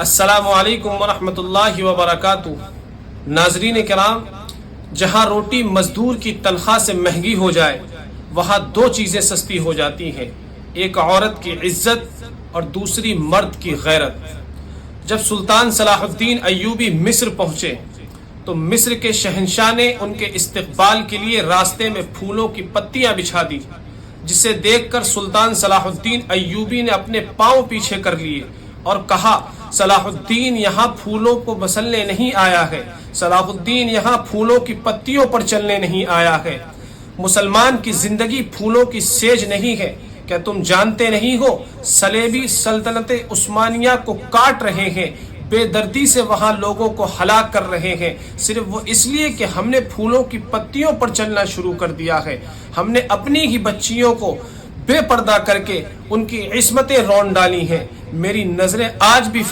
السلام علیکم ورحمۃ اللہ وبرکاتہ۔ ناظرین کرام، جہاں روٹی مزدور کی تنخواہ سے مہنگی ہو جائے وہاں دو چیزیں سستی ہو جاتی ہیں، ایک عورت کی عزت اور دوسری مرد کی غیرت۔ جب سلطان صلاح الدین ایوبی مصر پہنچے تو مصر کے شہنشاہ نے ان کے استقبال کے لیے راستے میں پھولوں کی پتیاں بچھا دی، جسے دیکھ کر سلطان صلاح الدین ایوبی نے اپنے پاؤں پیچھے کر لیے اور کہا، صلاح الدین یہاں پھولوں کو مسلنے نہیں آیا ہے، صلاح الدین یہاں پھولوں کی پتیوں پر چلنے نہیں آیا ہے۔ مسلمان کی زندگی پھولوں کی سیج نہیں ہے۔ کیا تم جانتے نہیں ہو صلیبی سلطنت عثمانیہ کو کاٹ رہے ہیں، بے دردی سے وہاں لوگوں کو ہلاک کر رہے ہیں، صرف وہ اس لیے کہ ہم نے پھولوں کی پتیوں پر چلنا شروع کر دیا ہے۔ ہم نے اپنی ہی بچیوں کو بے پردہ کر کے ان کی عصمتیں رون ڈالی ہیں۔ میری نظریں آج بھی